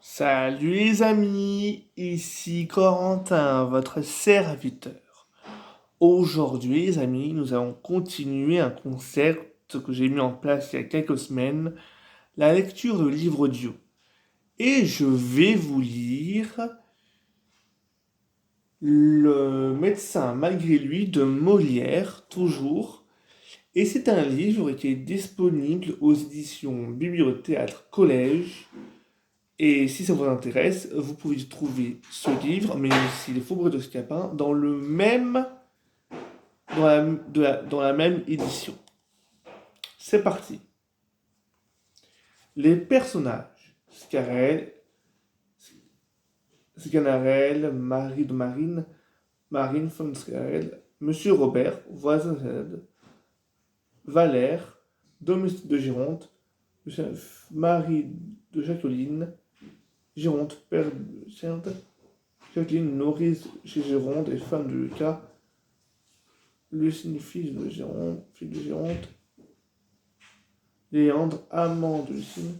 Salut les amis, ici Corentin, votre serviteur. Aujourd'hui les amis, nous allons continuer un concept que j'ai mis en place il y a quelques semaines, la lecture de livres audio. Et je vais vous lire Le médecin malgré lui de Molière, toujours. Et c'est un livre qui est disponible aux éditions Bibliothéâtre Collège. Et si ça vous intéresse, vous pouvez trouver ce livre, mais aussi Les Faubourgs de Scapin, dans la même édition. C'est parti. Les personnages. Sganarelle, Marie de Marine, Marine von Sganarelle, Monsieur Robert, voisin de Valère, domestique de Géronte, Marie de Jacqueline, Géronte, père de Sainte, Jacqueline, nourrice chez Géronte et femme de Lucas, Lucine, fille de Géronte, Léandre, amant de Lucine,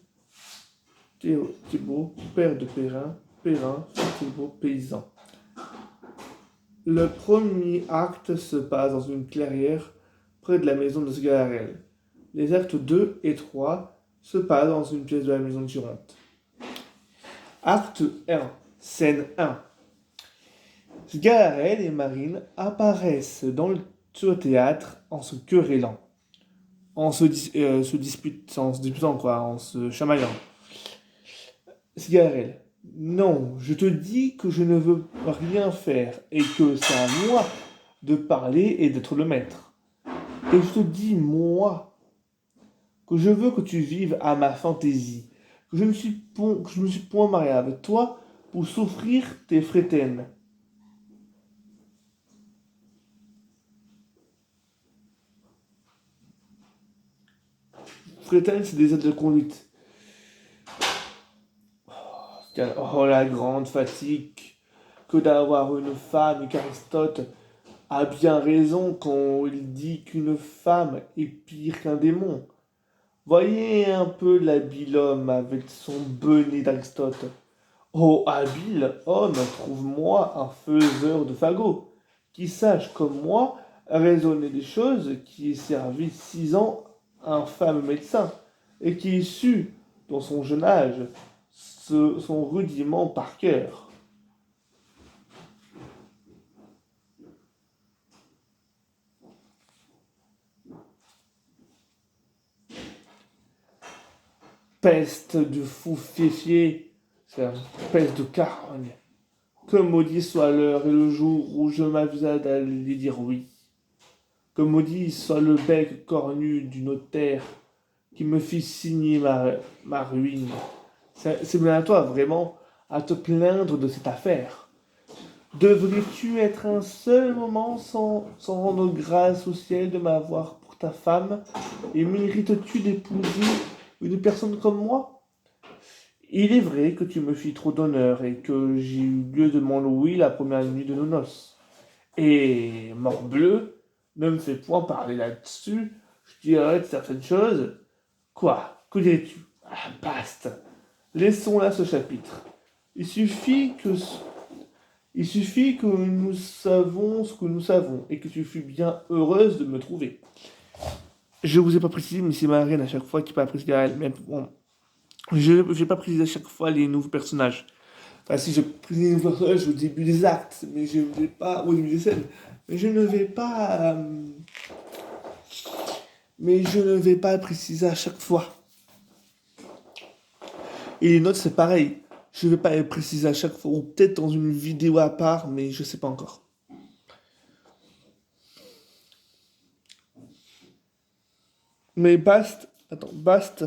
Thibaut, père de Perrin, fils de Thibaut, paysan. Le premier acte se passe dans une clairière près de la maison de Sganarelle. Les actes 2 et 3 se passent dans une pièce de la maison de Géronte. Acte 1, scène 1. Sganarelle et Marine apparaissent sur le théâtre en se querellant, en se disputant, en se chamaillant. Sganarelle. Non, je te dis que je ne veux rien faire et que c'est à moi de parler et d'être le maître. Et je te dis, moi, que je veux que tu vives à ma fantaisie, que je ne me suis point marié avec toi pour souffrir tes frétaines. Frétaines, c'est des aides de conduite. Oh, la grande fatigue que d'avoir une femme, qu'Aristote a bien raison quand il dit qu'une femme est pire qu'un démon. Voyez un peu l'habile homme avec son bonnet d'Aristote. Oh, habile homme, trouve-moi un faiseur de fagots, qui sache comme moi raisonner des choses, qui ait servi 6 ans un fameux médecin, et qui ait su, dans son jeune âge, son rudiment par cœur. Peste de fou fifier, c'est la peste de carogne. Que maudit soit l'heure et le jour où je m'avisa d'aller dire oui. Que maudit soit le bec cornu du notaire qui me fit signer ma ruine. C'est bien à toi, vraiment, à te plaindre de cette affaire. Devrais-tu être un seul moment sans rendre grâce au ciel de m'avoir pour ta femme, et mérites-tu d'épouser une personne comme moi? Il est vrai que tu me fis trop d'honneur et que j'ai eu lieu de m'enlouer la première nuit de nos noces. Et, morbleu, ne me fais point parler là-dessus, je dirais de certaines choses. Quoi? Que dirais-tu? Ah, basta. Laissons là ce chapitre. Il suffit que, il suffit que nous savons ce que nous savons et que tu fus bien heureuse de me trouver. Je vous ai pas précisé, mais c'est ma reine à chaque fois qui pas précisé à elle. Mais bon, je n'ai pas précisé à chaque fois les nouveaux personnages. Enfin, si je précise les nouveaux personnages au début des actes, mais je ne vais pas. Au début des scènes. Mais je ne vais pas. Mais je ne vais pas préciser à chaque fois. Et les notes, c'est pareil. Je ne vais pas les préciser à chaque fois. Ou peut-être dans une vidéo à part, mais je sais pas encore. Mais Bast. Attends, Bast.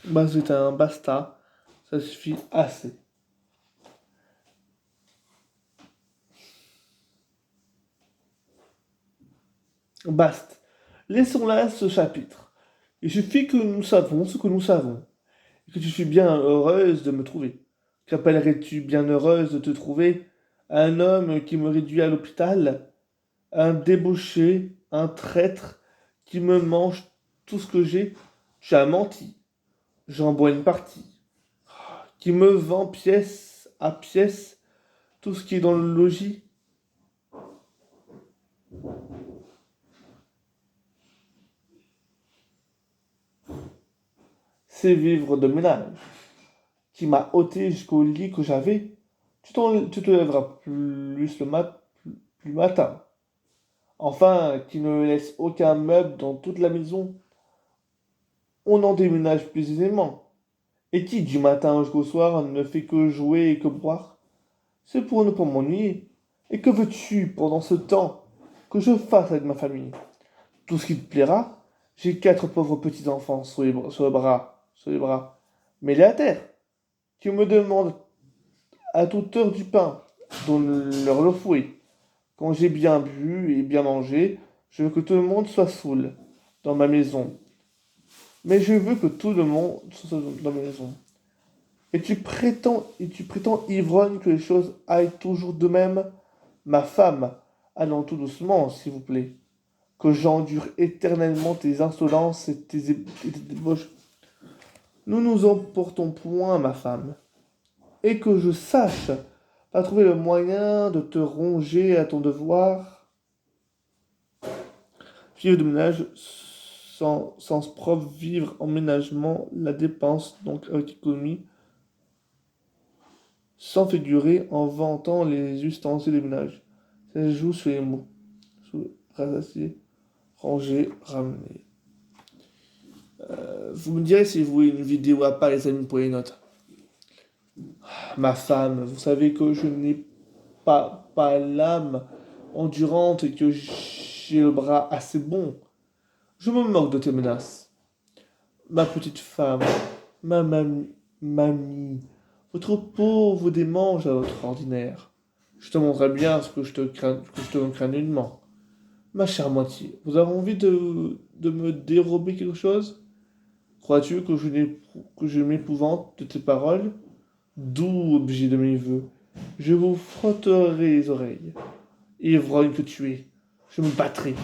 Bast est un basta. Ça suffit assez. Bast. Laissons là ce chapitre. Il suffit que nous savons ce que nous savons, et que tu suis bien heureuse de me trouver. Qu'appellerais-tu bien heureuse de te trouver un homme qui me réduit à l'hôpital, un débauché, un traître qui me mange tout ce que j'ai? Tu as menti, j'en bois une partie, qui me vend pièce à pièce tout ce qui est dans le logis. C'est vivre de ménage, qui m'a ôté jusqu'au lit que j'avais. Tu te lèveras plus matin. Enfin, qui ne laisse aucun meuble dans toute la maison. On en déménage plus aisément. Et qui, du matin jusqu'au soir, ne fait que jouer et que boire? C'est pour ne pas m'ennuyer. Et que veux-tu pendant ce temps que je fasse avec ma famille? Tout ce qui te plaira. J'ai 4 pauvres petits-enfants sur les bras. Mets-les à terre. Qui me demandent à toute heure du pain. Donne-leur le fouet. Quand j'ai bien bu et bien mangé, je veux que tout le monde soit saoul dans ma maison. Mais je veux que tout le monde soit dans ma maison. Et tu prétends, ivrogne, que les choses aillent toujours de même? Ma femme, allons tout doucement, s'il vous plaît. Que j'endure éternellement tes insolences et tes débauches. Nous nous emportons point, ma femme. Et que je sache pas trouver le moyen de te ronger à ton devoir. Vivre de ménage sans sens propre, vivre en ménagement, la dépense, donc avec économie, sans figurer en vantant les ustensiles de ménage. Ça joue sur les mots. Rassasier, ranger, ramener. Vous me direz si vous voulez une vidéo à part, les amis, pour les notes. Ma femme, vous savez que je n'ai pas l'âme endurante et que j'ai le bras assez bon. Je me moque de tes menaces. Ma petite femme, mamie, votre peau vous démange à votre ordinaire. Je te montrerai bien ce que je te crains nullement. Ma chère moitié, vous avez envie de me dérober quelque chose? Crois-tu que je m'épouvante de tes paroles? Doux objet de mes voeux, je vous frotterai les oreilles. Ivrogne que tu es, je me battrai.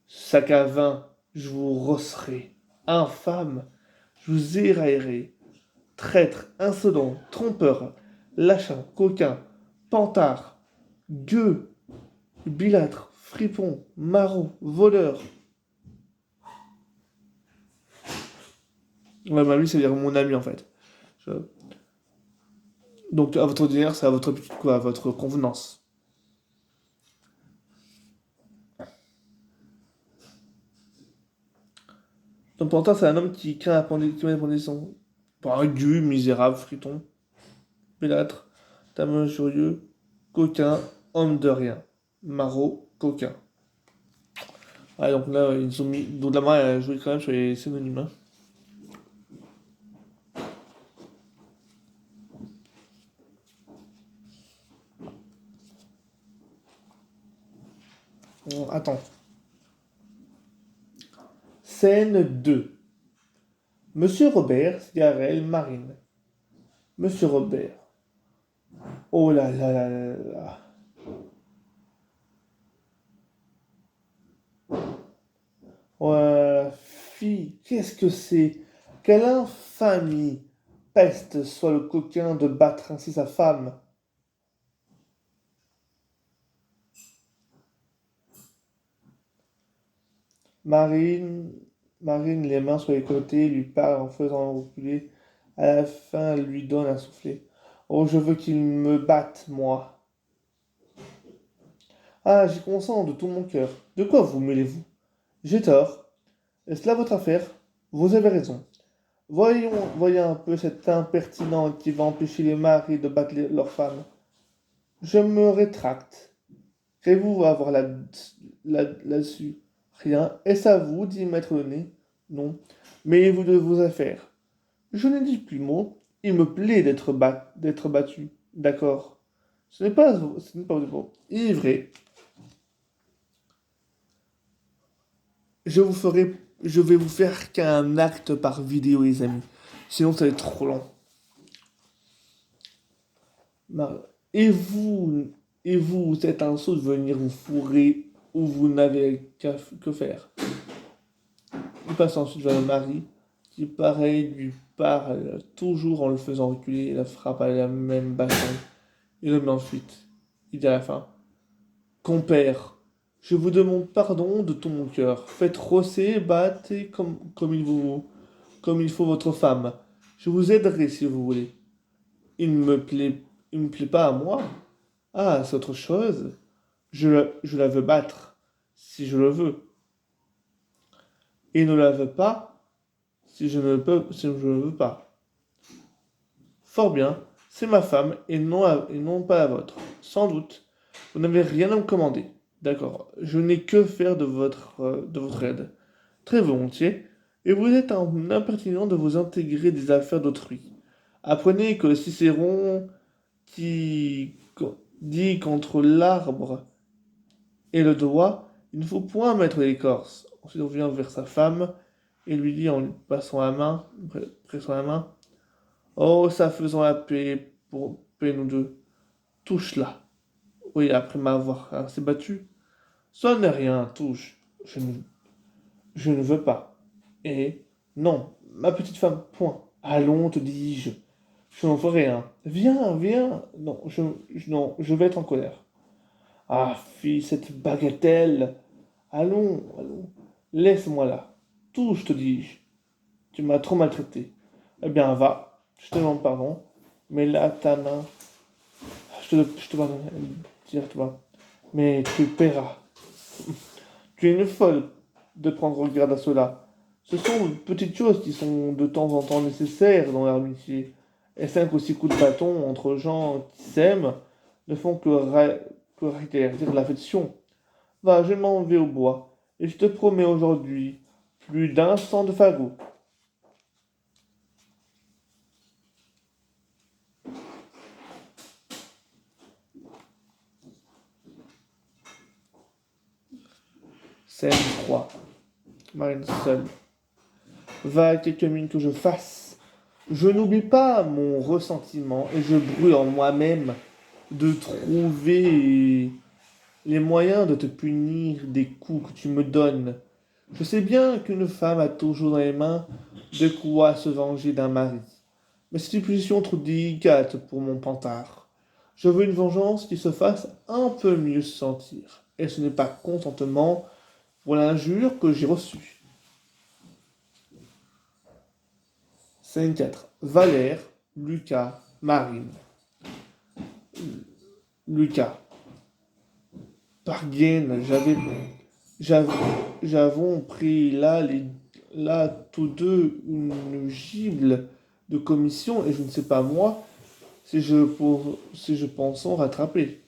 Sac à vin, je vous rosserai. Infâme, je vous éraillerai. Traître, insolent, trompeur, lâchin, coquin, pantard, gueux, bilâtre, fripon, maraud, voleur. Ouais, ma vie, c'est dire mon ami en fait. Je- Donc à votre ordinaire, c'est à votre petite quoi, à votre convenance. Donc pantin, c'est un homme qui craint qui met la pendaison. Pour un gueux, misérable, friton, pilâtre, tamon jurieux, coquin, homme de rien. Maraud, coquin. Ouais, donc là, ils ont mis. Donc la main a joué quand même sur les synonymes. Hein. Bon, attends. Scène 2. Monsieur Robert, Cigarelle, Marine. Monsieur Robert. Oh là là là là là. Ouais, fille, qu'est-ce que c'est? Quelle infamie! Peste soit le coquin de battre ainsi sa femme. Marine, Marine, les mains sur les côtés, lui parle en faisant reculer. À la fin, elle lui donne un soufflet. Oh, je veux qu'il me batte, moi. Ah, j'y consens de tout mon cœur. De quoi vous mêlez-vous? J'ai tort. Est-ce là votre affaire? Vous avez raison. Voyons un peu cet impertinent qui va empêcher les maris de battre leurs femmes. Je me rétracte. Qu'avez-vous à avoir là-dessus? Rien. Est-ce à vous d'y mettre le nez? Non. Mêlez-vous de vos affaires. Je ne dis plus mot. Il me plaît d'être battu. D'accord. Ce n'est pas bon. Il est vrai. Je vous ferai, je vais vous faire qu'un acte par vidéo, les amis. Sinon, ça va être trop long. Et vous, vous êtes un sot de venir vous fourrer où vous n'avez que faire. Il passe ensuite vers le mari, qui pareil lui parle toujours en le faisant reculer, la frappe à la même bâton. Il le met ensuite. Il dit à la fin, compère, je vous demande pardon de tout mon cœur. Faites rosser, battez comme il faut votre femme. Je vous aiderai si vous voulez. Il me plaît pas à moi. Ah, c'est autre chose. Je la veux battre, si je le veux. Et ne la veux pas, si je ne le veux pas. Fort bien, c'est ma femme et non pas la vôtre. Sans doute, vous n'avez rien à me commander. D'accord, je n'ai que faire de votre aide. Très volontiers. Et vous êtes un impertinent de vous intégrer des affaires d'autrui. Apprenez que Cicéron qui dit qu'entre l'arbre et le doigt, il ne faut point mettre l'écorce. Ensuite, on revient vers sa femme et lui dit en lui passant la main, pressant la main, oh, ça faisant la paix pour paix nous deux. Touche-la. Oui, après m'avoir assez battu. Ça n'est rien, touche. Je ne veux pas. Et non, ma petite femme, point. Allons, te dis-je. Je n'en ferai rien. Viens, viens. Non, non, je vais être en colère. Ah, fille, cette bagatelle. Allons, allons. Laisse-moi là. Touche, te dis-je. Tu m'as trop maltraité. Eh bien, va. Je te demande pardon. Mais là, ta main. Je te pardonne. Dire-toi. Mais tu paieras. Tu es une folle de prendre garde à cela. Ce sont de petites choses qui sont de temps en temps nécessaires dans l'amitié. Et 5 ou 6 coups de bâton entre gens qui s'aiment ne font que rétablir l'affection. Va, je m'en vais au bois, et je te promets aujourd'hui plus d'un cent de fagots. Scène 3. Marine seule. Va, quelques minutes que je fasse. Je n'oublie pas mon ressentiment et je brûle en moi-même de trouver les moyens de te punir des coups que tu me donnes. Je sais bien qu'une femme a toujours dans les mains de quoi se venger d'un mari. Mais c'est une position trop délicate pour mon pantard. Je veux une vengeance qui se fasse un peu mieux sentir. Et ce n'est pas contentement pour l'injure que j'ai reçue. Scène 4. Valère, Lucas, Marine. Lucas. Pargaine, j'avons pris là tous deux une gibele de commission et je ne sais pas moi si je pense en rattraper.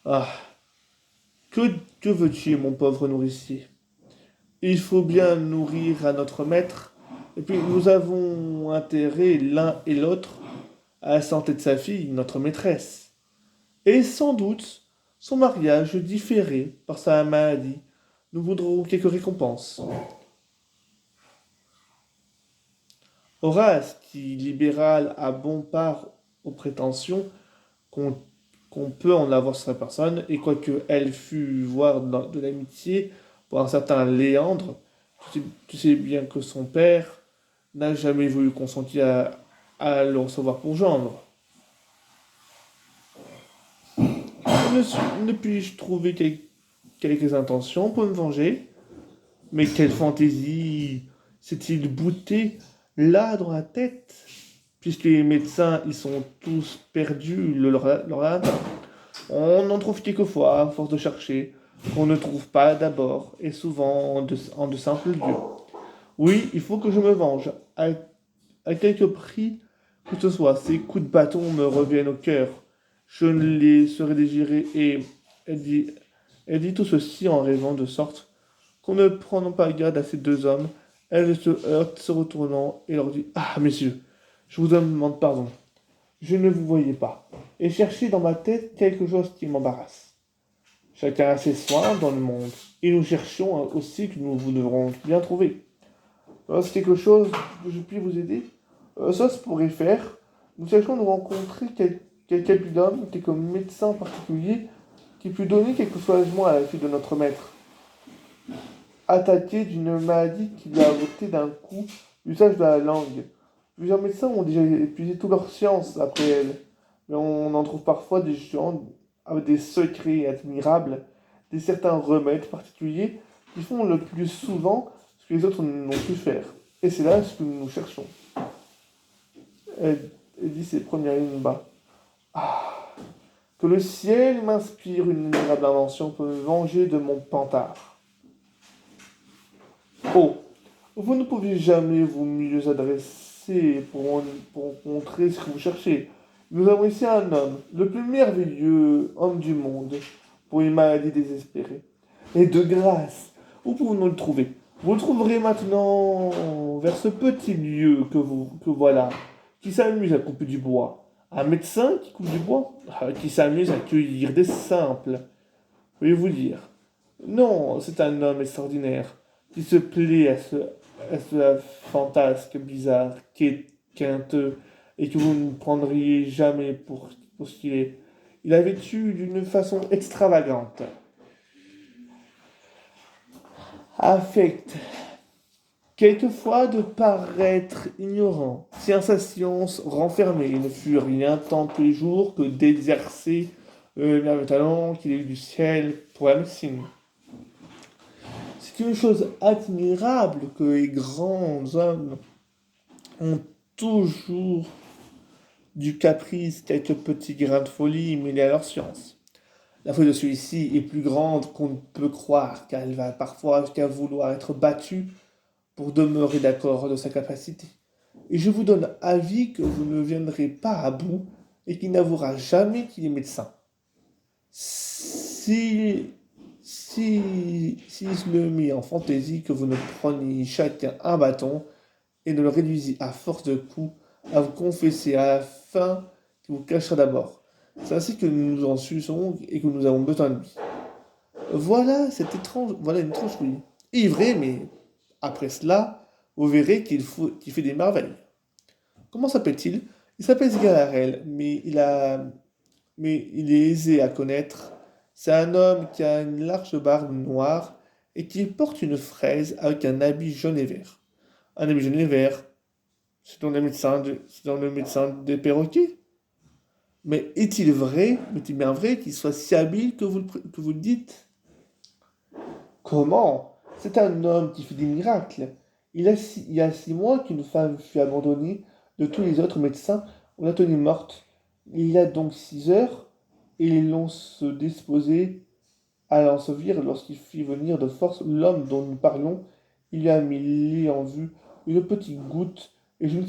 Ah, que veux-tu, mon pauvre nourricier? Il faut bien nourrir à notre maître, et puis nous avons intérêt l'un et l'autre à la santé de sa fille, notre maîtresse. Et sans doute, son mariage différé par sa maladie, nous voudrons quelques récompenses. Horace, qui libéral a bon part aux prétentions qu'on qu'on peut en avoir sur sa personne, et quoique elle fût voir de l'amitié pour un certain Léandre, tu sais bien que son père n'a jamais voulu consentir à le recevoir pour gendre. Ne puis-je trouver quelques intentions pour me venger? Mais quelle fantaisie s'est-il bouté là dans la tête? Puisque les médecins, ils sont tous perdus leur latin. On en trouve quelquefois, à force de chercher, qu'on ne trouve pas d'abord, et souvent en de simples lieux. Oui, il faut que je me venge, à quelque prix que ce soit. Ces coups de bâton me reviennent au cœur. Je ne les serais désirés, et elle dit tout ceci en rêvant de sorte qu'on ne prenant pas garde à ces deux hommes, elle se heurte, se retournant, et leur dit, ah, messieurs, je vous demande pardon. Je ne vous voyais pas, et cherchez dans ma tête quelque chose qui m'embarrasse. Chacun a ses soins dans le monde. Et nous cherchons aussi que nous vous devrons bien trouver. C'est quelque chose que je puis vous aider. Ça se pourrait faire. Nous cherchons de rencontrer quelques hommes, quelques médecins particuliers qui puissent donner quelques soulagements à la fille de notre maître. Attaquée d'une maladie qui lui a ôté d'un coup l'usage de la langue. Plusieurs médecins ont déjà épuisé toute leur science après elle. Mais on en trouve parfois des gens avec des secrets admirables, des certains remèdes particuliers qui font le plus souvent ce que les autres n'ont pu faire. Et c'est là ce que nous cherchons. Elle dit ses premières lignes bas. Ah, que le ciel m'inspire une admirable invention pour me venger de mon pantard. Oh, vous ne pouvez jamais vous mieux adresser pour rencontrer ce que vous cherchez. Nous avons ici un homme, le plus merveilleux homme du monde, pour une maladie désespérée. Et de grâce, où pouvons-nous le trouver? Vous le trouverez maintenant vers ce petit lieu que voilà, qui s'amuse à couper du bois. Un médecin qui coupe du bois, qui s'amuse à cueillir des simples. Veuillez vous dire. Non, c'est un homme extraordinaire qui se plaît à ce fantasque bizarre, quinteux, et que vous ne prendriez jamais pour ce qu'il est. Il a vécu d'une façon extravagante, affecte quelquefois de paraître ignorant, tient sa science renfermée et ne fut rien tant tous les jours que d'exercer le merveilleux talent qu'il a eu du ciel pour la médecine. C'est une chose admirable que les grands hommes ont toujours du caprice, quelques petits grains de folie mêlés à leur science. La folie de celui-ci est plus grande qu'on ne peut croire, car elle va parfois jusqu'à vouloir être battue pour demeurer d'accord de sa capacité. Et je vous donne avis que vous ne viendrez pas à bout et qu'il n'avouera jamais qu'il est médecin. Si je le mis en fantaisie que vous ne preniez chacun un bâton et ne le réduisiez à force de coups à vous confesser à la fin qu'il vous cachera d'abord. C'est ainsi que nous nous en suçons et que nous avons besoin de lui. Voilà une étrange folie. Il est vrai, mais après cela, vous verrez qu'il fait des merveilles. Comment s'appelle-t-il? Il s'appelle Zgalarel, mais il est aisé à connaître. C'est un homme qui a une large barbe noire et qui porte une fraise avec un habit jaune et vert. Un habit jaune et vert, c'est dans le médecin des perroquets. Mais est-il bien vrai qu'il soit si habile que vous le dites? Comment? C'est un homme qui fait des miracles. Il y a 6 mois qu'une femme fut abandonnée de tous les autres médecins. On l'a tenue morte. Il y a donc 6 heures, et ils l'ont se disposé à l'ensevelir lorsqu'il fit venir de force l'homme dont nous parlons. Il lui a mis en vue une petite goutte et je ne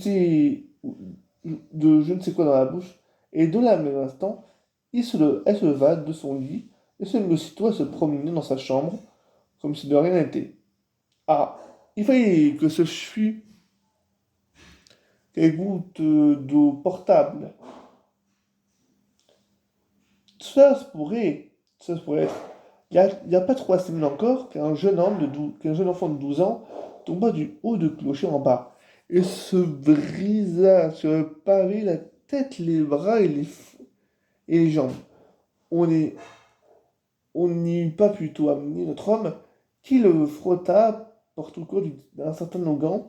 sais quoi dans la bouche. Et de la même instant, elle se leva de son lit et se mit aussitôt à se promener dans sa chambre comme si de rien n'était. Ah, il fallait que ce fût des gouttes d'eau portable. Ça se pourrait être. Il y a pas 3 semaines encore qu'un jeune enfant de 12 ans tomba du haut de clocher en bas et se brisa sur le pavé la tête, les bras et les jambes. On est, on n'y eut pas plutôt amené notre homme qui le frotta par tout le corps d'un certain Logan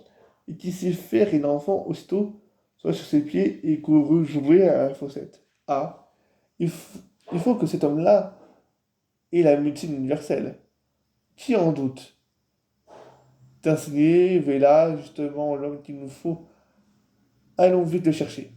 et qui s'est fait et l'enfant aussitôt soit sur ses pieds et courut jouer à la fossette. Ah, il, f- il faut que cet homme-là ait la médecine universelle. Qui en doute? T'insigner, là justement l'homme qu'il nous faut. Allons vite le chercher.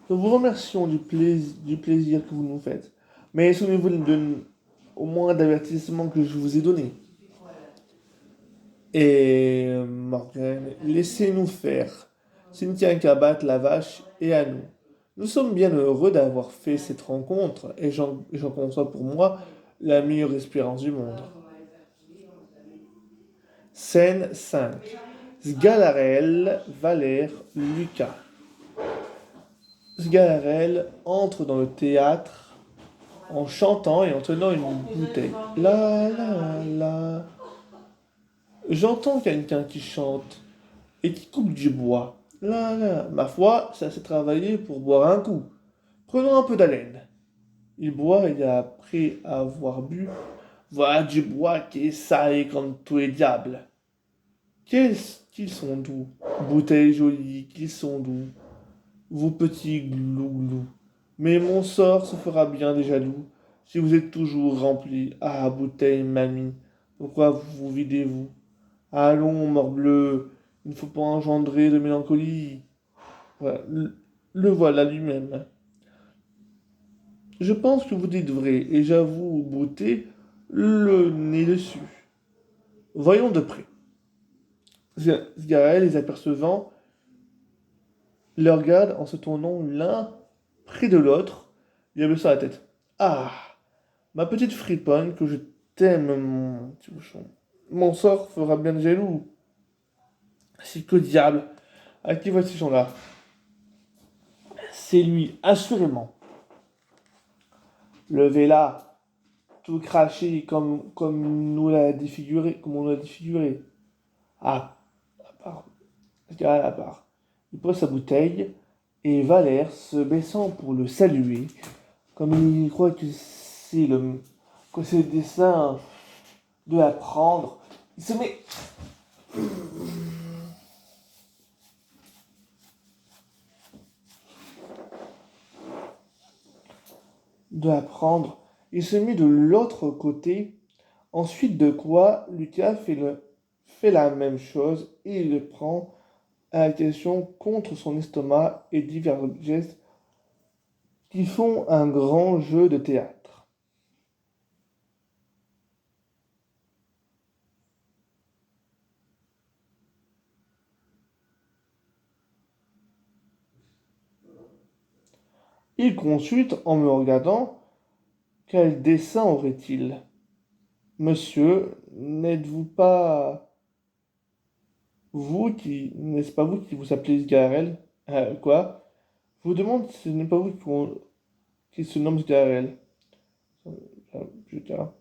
Nous vous remercions du plaisir que vous nous faites. Mais souvenez-vous au moins d'avertissement que je vous ai donné. Et Morgan, laissez-nous faire. Ce ne tient qu'à battre la vache et à nous. Nous sommes bien heureux d'avoir fait cette rencontre et j'en conçois pour moi la meilleure espérance du monde. Scène 5. Sgalarelle, Valère, Lucas. Sgalarelle entre dans le théâtre en chantant et en tenant une bouteille. La la la. J'entends quelqu'un qui chante et qui coupe du bois. Là, là, ma foi, ça s'est travaillé pour boire un coup. Prenons un peu d'haleine. Il boit et après avoir bu, voilà du bois qui est salé comme tous les diables. Qu'ils sont doux, bouteilles jolies, qu'ils sont doux, vous petits glouglous. Mais mon sort se fera bien des jaloux, si vous êtes toujours remplis. Ah, bouteille, mamie, pourquoi vous videz-vous? Allons, morbleu, il ne faut pas engendrer de mélancolie. Voilà, le voilà lui-même. Je pense que vous dites vrai, et j'avoue brouter le nez dessus. Voyons de près. Sgarel, les apercevant, les regarde en se tournant l'un près de l'autre, il abaissa la tête. Ah, ma petite friponne, que je t'aime, mon petit bouchon. Mon sort fera bien jaloux. Si que diable, à qui voient ces gens-là? C'est lui, assurément. Levez-la, tout craché comme nous l'a défiguré, comme on l'a défiguré. Ah, à part, à part. Il pose sa bouteille et Valère, se baissant pour le saluer, comme il croit que c'est le dessein de la prendre, il se met de la prendre. Il se met de l'autre côté. Ensuite de quoi, Lucas fait la même chose et il le prend à la question contre son estomac et divers gestes qui font un grand jeu de théâtre. Il consulte en me regardant quel dessein aurait-il. Monsieur, n'êtes-vous pas n'est-ce pas vous qui vous appelez Sgarel? Quoi? Je vous demande si ce n'est pas vous qui se nomme Sgarel. Putain.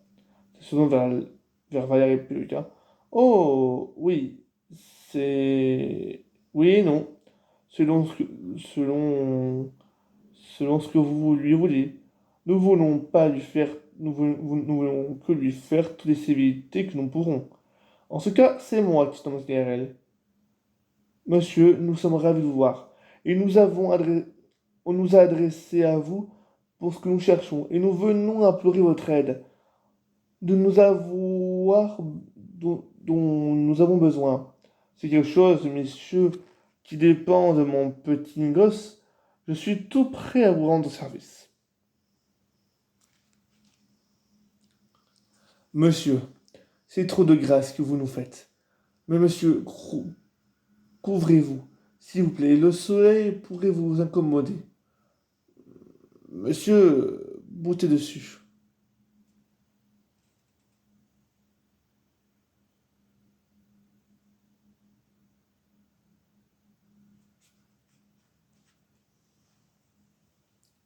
C'est ce nom vers Valérie Péluca. Oh, oui, c'est... Oui et non. Selon ce que, selon, selon ce que vous lui voulez. Nous voulons pas lui faire... nous voulons que lui faire toutes les civilités que nous pourrons. En ce cas, c'est moi qui suis Sgarel. Monsieur, nous sommes ravis de vous voir. Et on nous a adressé à vous pour ce que nous cherchons. Et nous venons implorer votre aide. De nous avoir dont nous avons besoin. C'est quelque chose, messieurs, qui dépend de mon petit gosse. Je suis tout prêt à vous rendre service. Monsieur, c'est trop de grâce que vous nous faites. Mais monsieur, couvrez-vous, s'il vous plaît. Le soleil pourrait vous incommoder. Monsieur, boutez dessus.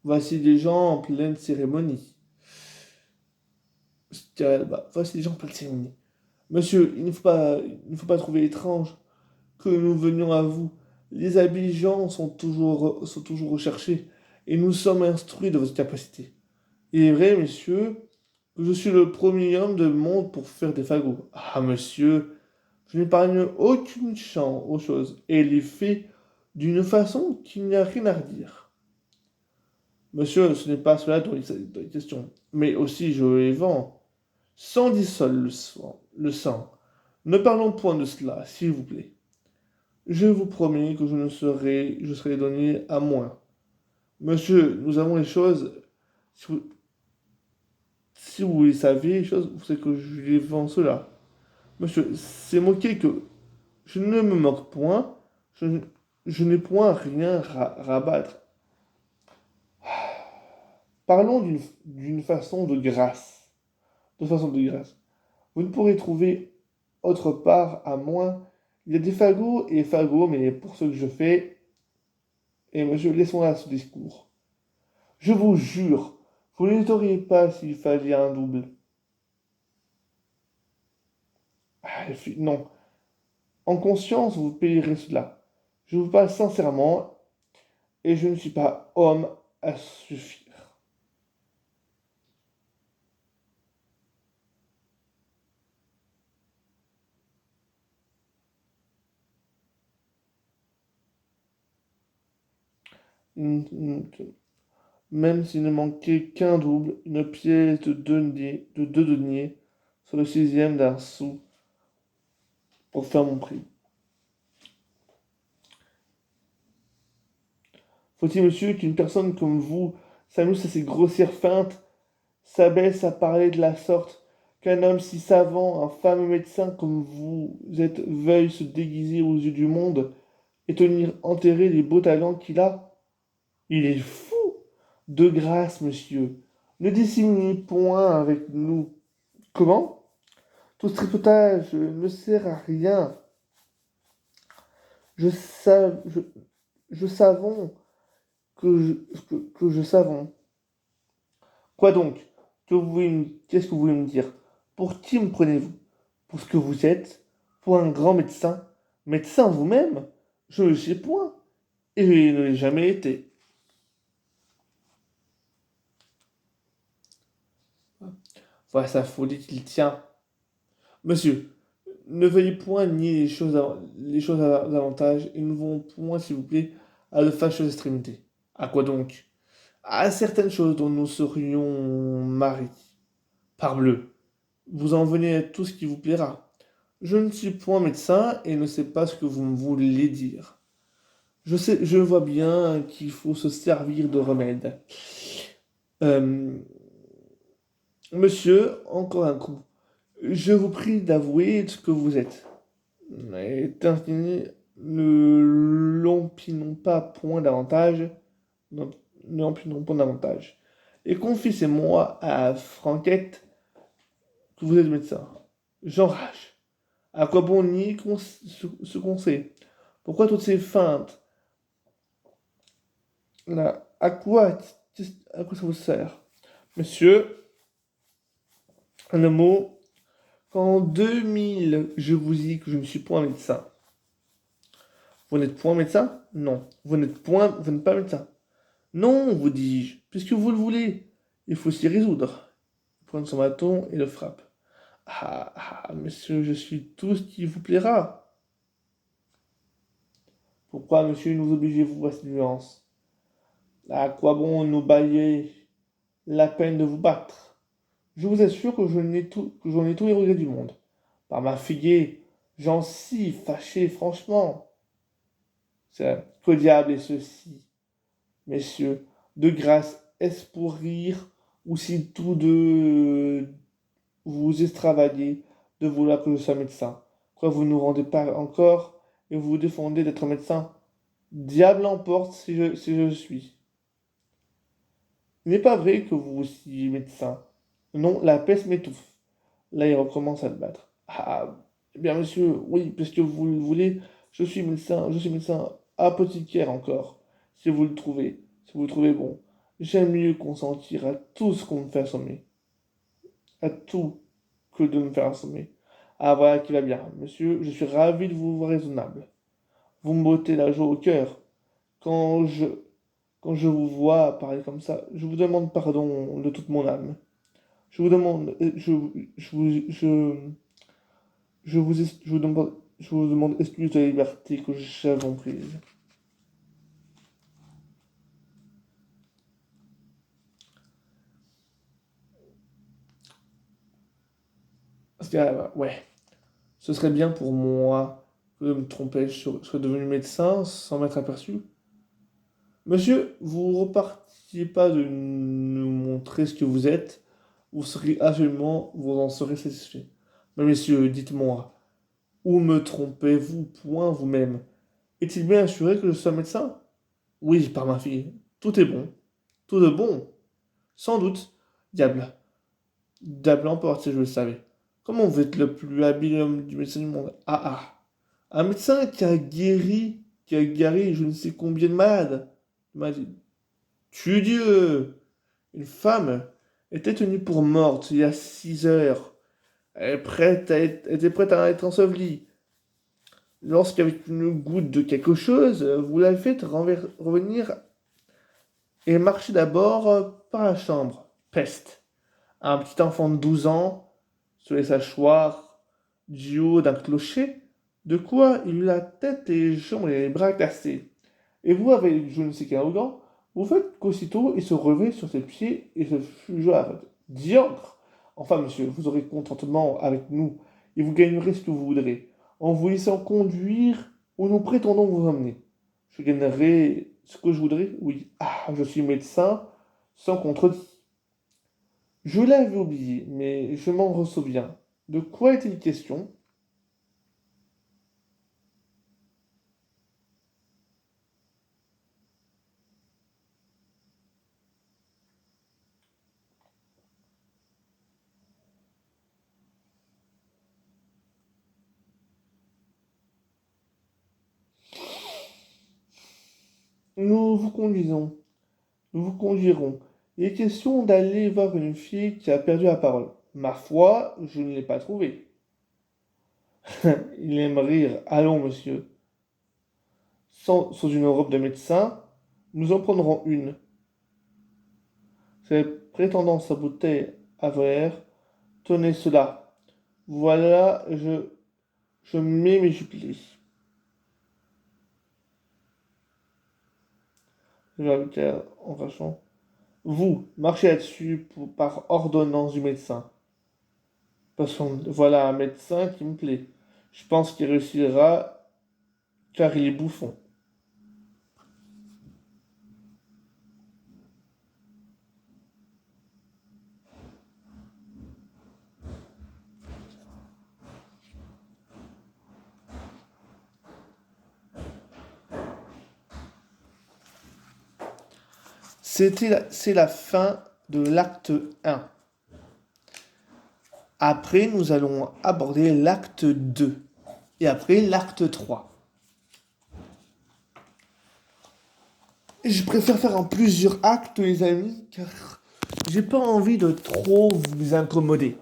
Voici des gens en pleine cérémonie. Voici des gens en pleine cérémonie. Monsieur, il ne faut pas trouver étrange que nous venions à vous. Les habits gens sont toujours recherchés, et nous sommes instruits de votre capacité. Il est vrai, messieurs, que je suis le premier homme de monde pour faire des fagots. Ah, monsieur, je n'épargne aucune chance aux choses, et les fais d'une façon qu'il n'y a rien à redire. Monsieur, ce n'est pas cela dont il est question, mais aussi je les vends, sans dissolve le sang. Ne parlons point de cela, s'il vous plaît. Je vous promets que je serai donné à moins. Monsieur, nous avons les choses. Si vous, si vous les savez, les choses, vous savez que je les vends cela. Monsieur, c'est moqué que je ne me moque point. Je, n- je n'ai point rien à rabattre. Parlons d'une façon de grâce. De façon de grâce. Vous ne pourrez trouver autre part à moins. Il y a des fagots et fagots, mais pour ce que je fais, et monsieur, laissons là ce discours. Je vous jure, vous n'hésiteriez pas s'il fallait un double. Non, en conscience, vous payerez cela. Je vous parle sincèrement, et je ne suis pas homme à suffire. Même s'il ne manquait qu'un double, une pièce de deux deniers, sur le sixième d'un sou, pour faire mon prix. Faut-il, monsieur, qu'une personne comme vous s'amuse à ces grossières feintes, s'abaisse à parler de la sorte, qu'un homme si savant, un fameux médecin comme vous êtes, veuille se déguiser aux yeux du monde et tenir enterrés les beaux talents qu'il a? Il est fou! De grâce, monsieur, ne dissimulez point avec nous. Comment? Tout ce tripotage ne sert à rien. Je sav... je savons que je savons. Quoi donc? Qu'est-ce que vous voulez me dire? Pour qui me prenez-vous? Pour ce que vous êtes? Pour un grand médecin? Médecin vous-même? Je ne le sais point. Et je ne l'ai jamais été. Voilà sa folie qu'il tient. Monsieur, ne veuillez point nier les choses davantage et ne vont point, s'il vous plaît, à de fâcheuses extrémités. À quoi donc? À certaines choses dont nous serions maris. Parbleu, vous en venez à tout ce qui vous plaira. Je ne suis point médecin et ne sais pas ce que vous me voulez dire. Je vois bien qu'il faut se servir de remèdes. Euh, monsieur, encore un coup. Je vous prie d'avouer ce que vous êtes. Et ainsi, ne l'empinons pas point davantage. Ne l'empinons point davantage. Et confessez-moi à Franquette que vous êtes médecin. J'enrage. À quoi bon nier ce qu'on sait? Pourquoi toutes ces feintes? Là, à quoi ça vous sert? Monsieur, un mot, qu'en 2000, je vous dis que je ne suis point médecin. Vous n'êtes point médecin? Non. Vous n'êtes pas médecin? Non, vous dis-je, puisque vous le voulez. Il faut s'y résoudre. Il prend son bâton et le frappe. Ah, ah, monsieur, je suis tout ce qui vous plaira. Pourquoi, monsieur, nous obligez-vous à cette violence? À quoi bon nous bailler la peine de vous battre? Je vous assure que j'en ai tous les regrets du monde. Par ma figuier, j'en suis fâché, franchement. Que diable est ceci, messieurs? De grâce, est-ce pour rire, ou si tous deux vous extravaguez de vouloir que je sois médecin? Quoi, vous ne nous rendez pas encore, et vous vous défendez d'être médecin? Diable emporte si je suis. Il n'est pas vrai que vous soyez médecin. Non, la peste m'étouffe. Là, il recommence à le battre. Ah, eh bien, monsieur, oui, puisque vous le voulez, je suis médecin apothicaire encore, si vous le trouvez, si vous le trouvez bon. J'aime mieux consentir à tout ce qu'on me fait assommer, à tout, que de me faire assommer. Ah, voilà qui va bien, monsieur, je suis ravi de vous voir raisonnable. Vous me m'ôtez la joie au cœur. Quand je, quand je vous vois parler comme ça, je vous demande pardon de toute mon âme. Je vous demande, je vous demande excuse de la liberté que j'avais prise. Parce que, ouais, ce serait bien pour moi que de me tromper, je serais devenu médecin sans m'être aperçu. Monsieur, vous repartiez pas de nous montrer ce que vous êtes. Vous serez absolument, vous en serez satisfait. Mais messieurs, dites-moi, où me trompez-vous point vous-même? Est-il bien assuré que je sois médecin? Oui, par ma fille. Tout est bon. Tout de bon. Sans doute. Diable. Diable emporte si je le savais. Comment vous êtes le plus habile homme du médecin du monde? Ah ah. Un médecin qui a guéri je ne sais combien de malades. M'a dit, tue Dieu! Une femme était tenue pour morte il y a 6 heures. Elle était prête à être ensevelie. Lorsqu'avec une goutte de quelque chose, vous l'avez fait revenir et marcher d'abord par la chambre. Peste. Un petit enfant de 12 ans se laisse asseoir du haut d'un clocher, de quoi il eut la tête, les jambes et les bras cassés. Et vous, avec je ne sais quel arrogant, vous faites qu'aussitôt il se relevait sur ses pieds et se fut à diantre. Enfin, monsieur, vous aurez contentement avec nous et vous gagnerez ce que vous voudrez, en vous laissant conduire où nous prétendons vous emmener. Je gagnerai ce que je voudrais, oui. Ah, je suis médecin, sans contredit. Je l'avais oublié, mais je m'en ressouviens. De quoi est-il question? Nous vous conduisons, nous vous conduirons. Il est question d'aller voir une fille qui a perdu la parole. Ma foi, je ne l'ai pas trouvée. Il aime rire. Allons, monsieur. Sans une robe de médecin, nous en prendrons une. C'est prétendant sa bouteille à verre. Tenez cela. Voilà, je mets mes jubilés. J'ajoutais en crachant. Vous, marchez là-dessus par ordonnance du médecin. Parce que voilà un médecin qui me plaît. Je pense qu'il réussira car il est bouffon. C'est la fin de l'acte 1. Après, nous allons aborder l'acte 2. Et après, l'acte 3. Je préfère faire en plusieurs actes, les amis, car j'ai pas envie de trop vous incommoder.